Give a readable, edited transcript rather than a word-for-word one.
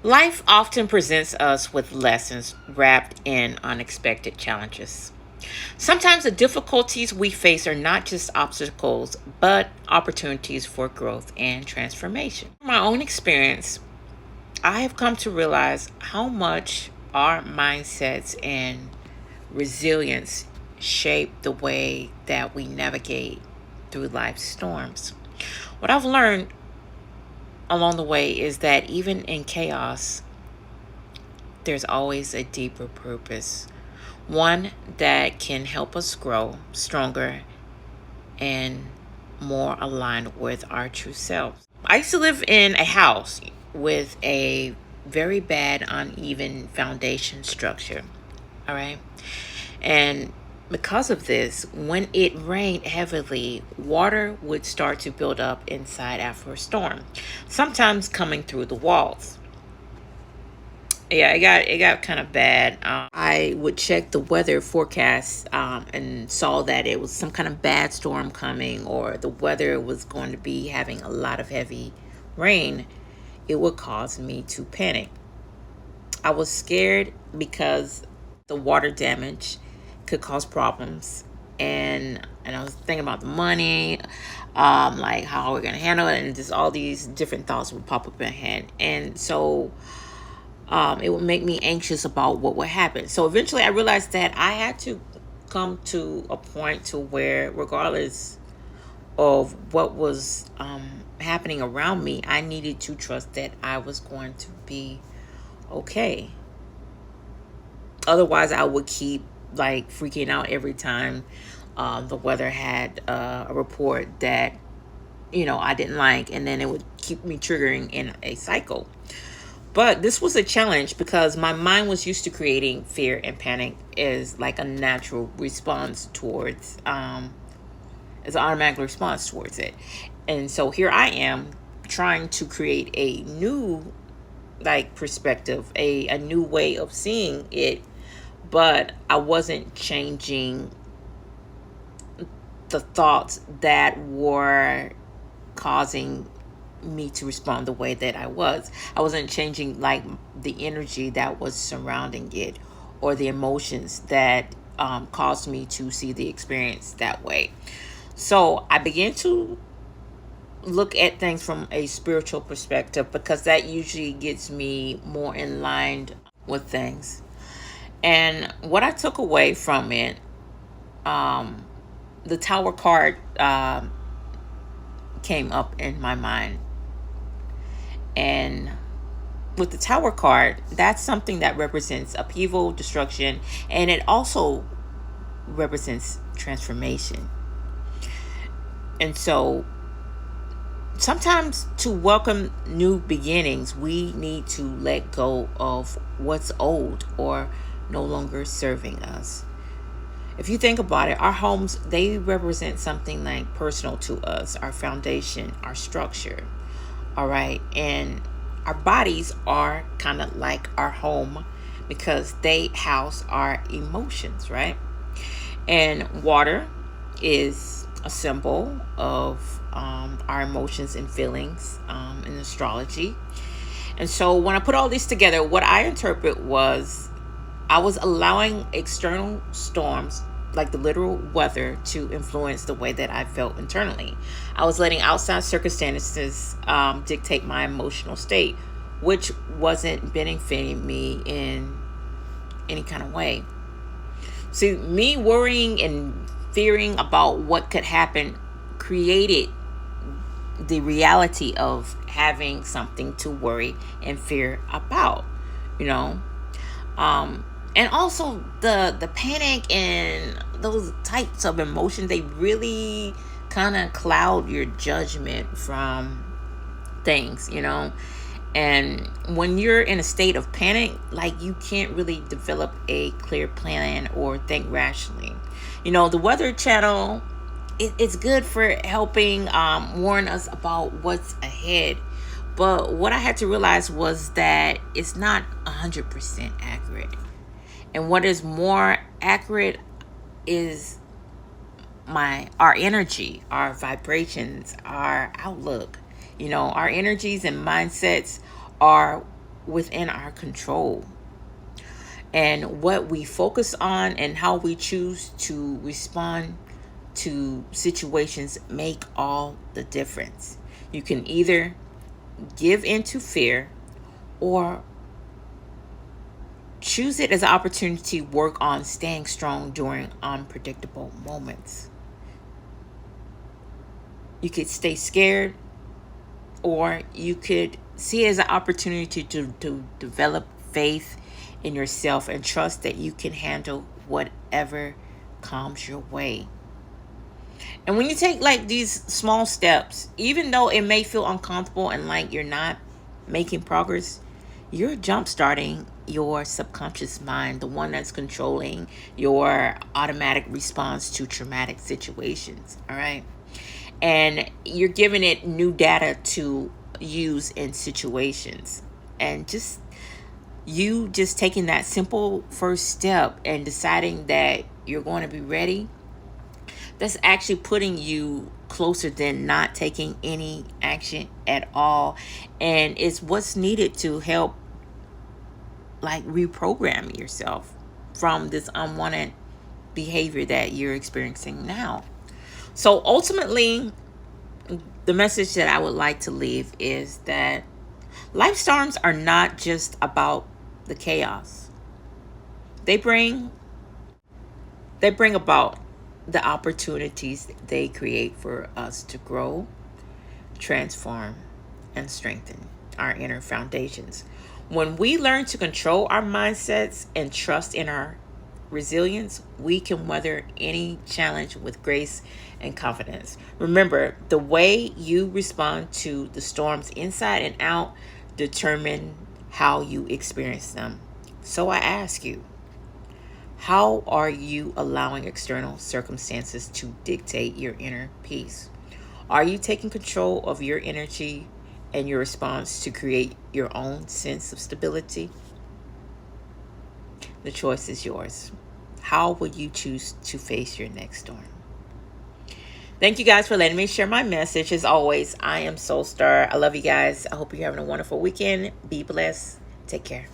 Life often presents us with lessons wrapped in unexpected challenges. Sometimes the difficulties we face are not just obstacles, but opportunities for growth and transformation. From my own experience, I have come to realize how much our mindsets and resilience shape the way that we navigate through life's storms. What I've learned along the way is that even in chaos, there's always a deeper purpose, one that can help us grow stronger and more aligned with our true selves. I used to live in a house with a very bad, uneven foundation structure. All right. And because of this, when it rained heavily, water would start to build up inside after a storm, sometimes coming through the walls. Yeah, it got kind of bad. I would check the weather forecast and saw that it was some kind of bad storm coming, or the weather was going to be having a lot of heavy rain. It would cause me to panic. I was scared because the water damage could cause problems, and I was thinking about the money, like how we're gonna handle it, and just all these different thoughts would pop up in my head, and so it would make me anxious about what would happen. So eventually, I realized that I had to come to a point to where, regardless of what was happening around me, I needed to trust that I was going to be okay. Otherwise, I would keep like freaking out every time the weather had a report that I didn't like, and then it would keep me triggering in a cycle. But this was a challenge because my mind was used to creating fear and panic as like a natural response towards, as an automatic response towards it. And so here I am trying to create a new like perspective, a new way of seeing it, but I wasn't changing the thoughts that were causing me to respond the way that I was. I wasn't changing like the energy that was surrounding it, or the emotions that caused me to see the experience that way. So I began to look at things from a spiritual perspective, because that usually gets me more in line with things. And what I took away from it, the tower card came up in my mind. And with the tower card, that's something that represents upheaval, destruction, and it also represents transformation. And so sometimes to welcome new beginnings, we need to let go of what's old or no longer serving us. If you think about it, our homes, they represent something like personal to us, our foundation, our structure. All right. And our bodies are kind of like our home because they house our emotions, right? And water is a symbol of our emotions and feelings in astrology. And so when I put all this together, what I interpret was I was allowing external storms, like the literal weather, to influence the way that I felt internally. I was letting outside circumstances dictate my emotional state, which wasn't benefiting me in any kind of way. See, me worrying and fearing about what could happen created the reality of having something to worry and fear about, you know. And also the panic and those types of emotions, they really kind of cloud your judgment from things, and when you're in a state of panic, like, you can't really develop a clear plan or think rationally. The Weather Channel, it's good for helping warn us about what's ahead. But what I had to realize was that it's not 100% accurate. And what is more accurate is our energy, our vibrations, our outlook. Our energies and mindsets are within our control. And what we focus on and how we choose to respond to situations make all the difference. You can either give into fear or choose it as an opportunity to work on staying strong during unpredictable moments. You could stay scared, or you could see it as an opportunity to develop faith in yourself and trust that you can handle whatever comes your way. And when you take like these small steps, even though it may feel uncomfortable and like you're not making progress, you're jump starting your subconscious mind, the one that's controlling your automatic response to traumatic situations. All right. And you're giving it new data to use in situations. And just taking that simple first step and deciding that you're going to be ready, that's actually putting you closer than not taking any action at all. And it's what's needed to help like reprogram yourself from this unwanted behavior that you're experiencing now. So ultimately, the message that I would like to leave is that life storms are not just about the chaos. They bring about the opportunities they create for us to grow, transform, and strengthen our inner foundations. When we learn to control our mindsets and trust in our resilience, we can weather any challenge with grace and confidence. Remember, the way you respond to the storms inside and out determine how you experience them. So I ask you, how are you allowing external circumstances to dictate your inner peace? Are you taking control of your energy and your response to create your own sense of stability? The choice is yours. How will you choose to face your next storm? Thank you guys for letting me share my message. As always, I am Soul Star. I love you guys. I hope you're having a wonderful weekend. Be blessed. Take care.